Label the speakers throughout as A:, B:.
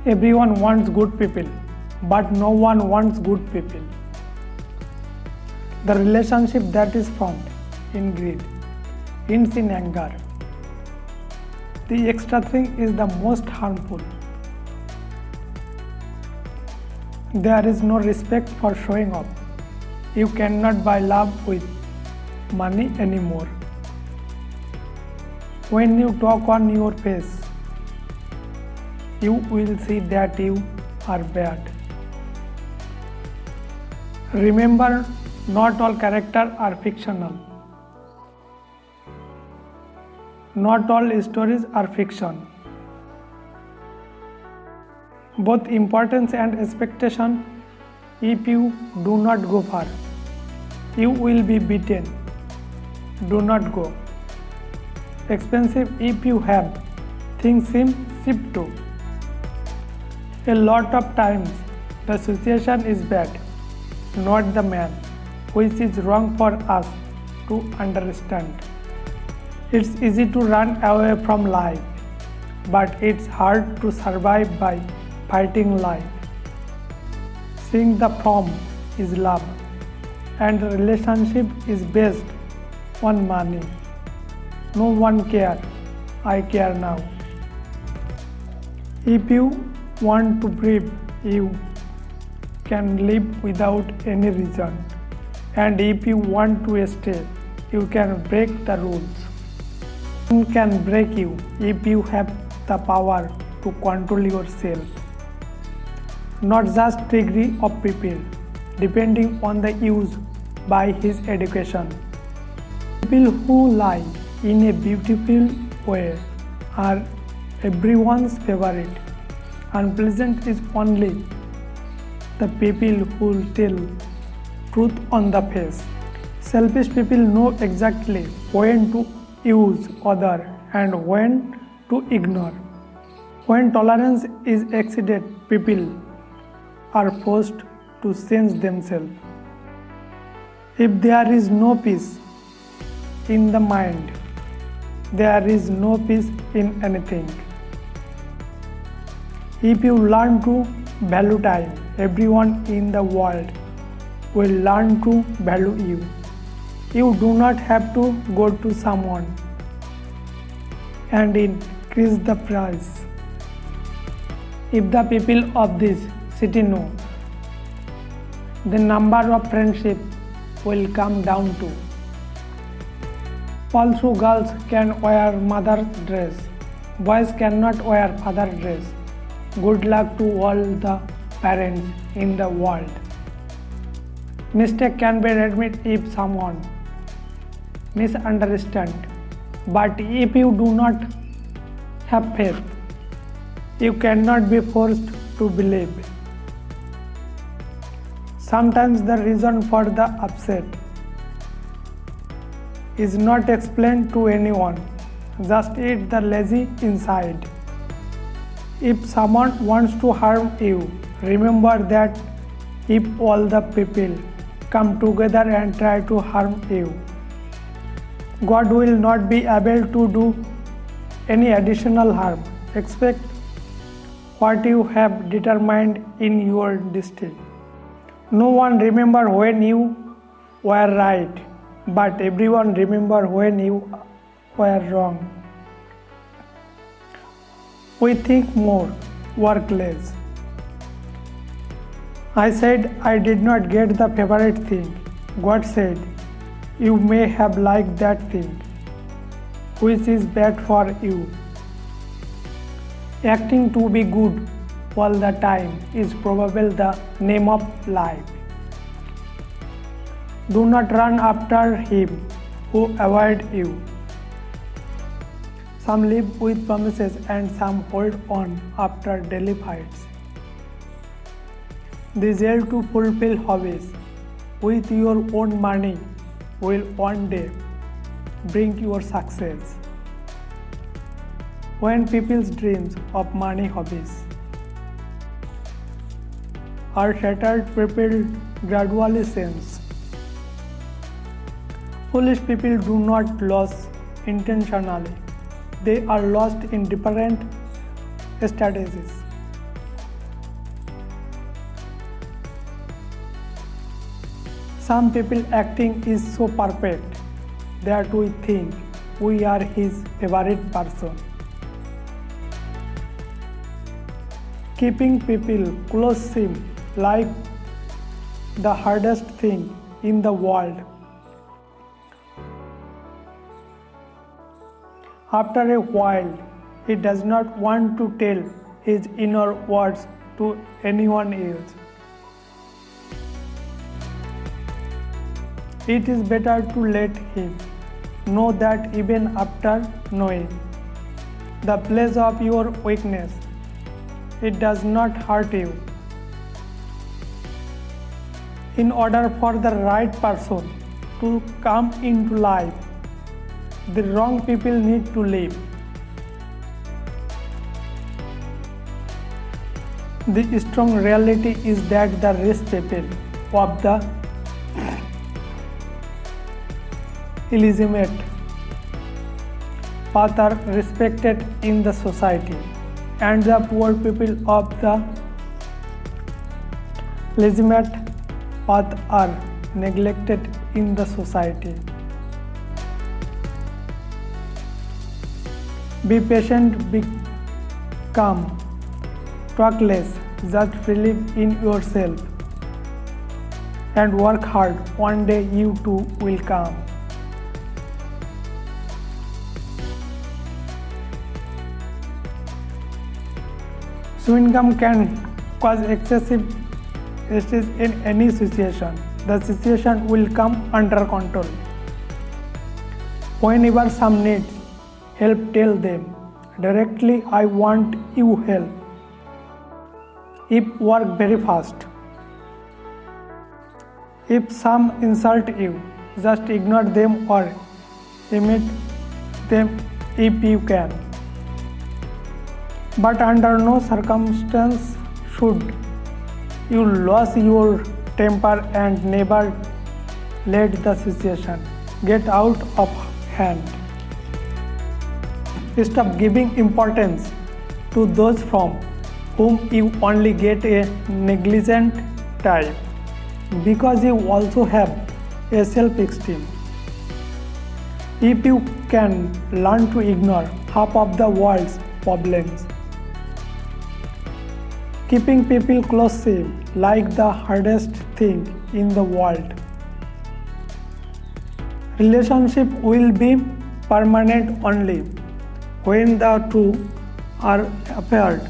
A: Everyone wants good people, but no one wants good people. The relationship that is found in greed ends in anger. The extra thing is the most harmful. There is no respect for showing off. You cannot buy love with money anymore. When you talk on your face, you will see that you are bad. Remember, not all characters are fictional. Not all stories are fiction. Both importance and expectation, if you do not go far, you will be beaten. Do not go. Expensive if you have, things seem cheap too. A lot of times, the situation is bad, not the man, which is wrong for us to understand. It's easy to run away from life, but it's hard to survive by fighting life. Seeing the form is love, and the relationship is based on money. No one cares, I care now. If you want to breathe, you can live without any reason. And if you want to stay, you can break the rules. No one can break you if you have the power to control yourself. Not just degree of people, depending on the use by his education. People who lie in a beautiful way are everyone's favorite. Unpleasant is only the people who tell truth on the face. Selfish people know exactly when to use others and when to ignore. When tolerance is exceeded, people are forced to change themselves. If there is no peace in the mind, there is no peace in anything. If you learn to value time, everyone in the world will learn to value you. You do not have to go to someone and increase the price. If the people of this city know, the number of friendships will come down to. Also, girls can wear mother's dress. Boys cannot wear father's dress. Good luck to all the parents in the world. Mistake can be admitted if someone misunderstands, but if you do not have faith, you cannot be forced to believe. Sometimes the reason for the upset is not explained to anyone, just it's the lazy inside. If someone wants to harm you, remember that if all the people come together and try to harm you, God will not be able to do any additional harm. Expect what you have determined in your destiny. No one remembers when you were right, but everyone remembers when you were wrong. We think more, work less. I said I did not get the favorite thing. God said, you may have liked that thing, which is bad for you. Acting to be good all the time is probably the name of life. Do not run after him who avoids you. Some live with promises and some hold on after daily fights. The zeal to fulfill hobbies with your own money will one day bring your success. When people's dreams of money hobbies are shattered, people gradually change. Foolish people do not lose intentionally. They are lost in different strategies. Some people acting is so perfect that we think we are his favorite person. Keeping people close seems like the hardest thing in the world. After a while, he does not want to tell his inner words to anyone else. It is better to let him know that even after knowing the place of your weakness, it does not hurt you. In order for the right person to come into life, the wrong people need to leave. The strong reality is that the rich people of the illegitimate path are respected in the society, and the poor people of the legitimate path are neglected in the society. Be patient, be calm, talk less, just believe in yourself and work hard. One day you too will come. Chewing gum can cause excessive stress in any situation. The situation will come under control. Whenever some needs help, tell them directly, I want you help. If work very fast. If some insult you, just ignore them or imitate them if you can. But under no circumstance should you lose your temper and never let the situation get out of hand. Stop giving importance to those from whom you only get a negligent type, because you also have a self-esteem. If you can learn to ignore half of the world's problems, keeping people close seems like the hardest thing in the world. Relationship will be permanent only when the two are apart.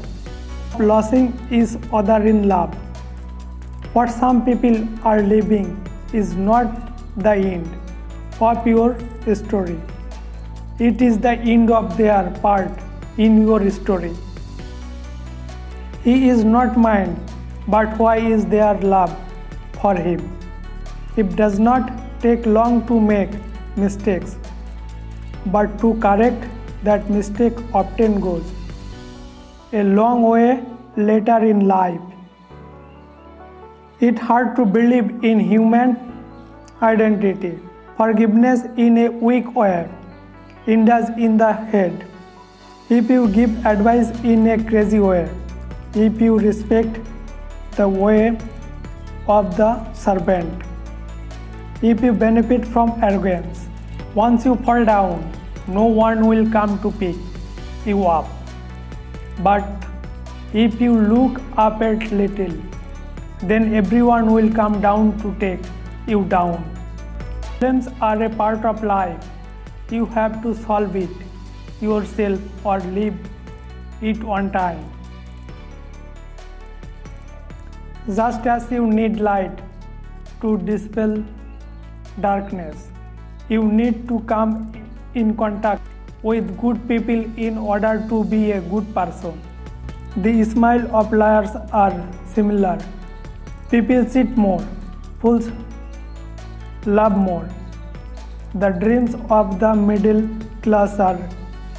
A: Losing is other in love. What some people are living is not the end of your story. It is the end of their part in your story. He is not mine, but why is there love for him? It does not take long to make mistakes, but to correct that mistake often goes a long way later in life. It's hard to believe in human identity. Forgiveness in a weak way hinders in the head. If you give advice in a crazy way, if you respect the way of the serpent, if you benefit from arrogance, once you fall down, no one will come to pick you up. But if you look up a little, then everyone will come down to take you down. Problems are a part of life. You have to solve it yourself or leave it on time. Just as you need light to dispel darkness, you need to come in contact with good people in order to be a good person. The smile of liars are similar. People cheat more, fools love more. The dreams of the middle class are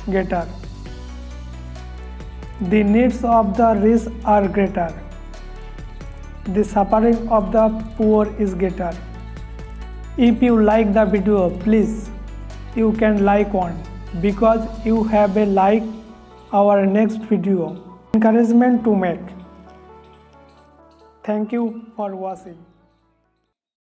A: greater. The needs of the rich are greater. The suffering of the poor is greater. If you like the video, please you can like one, because you have a like our next video encouragement to make. Thank you for watching.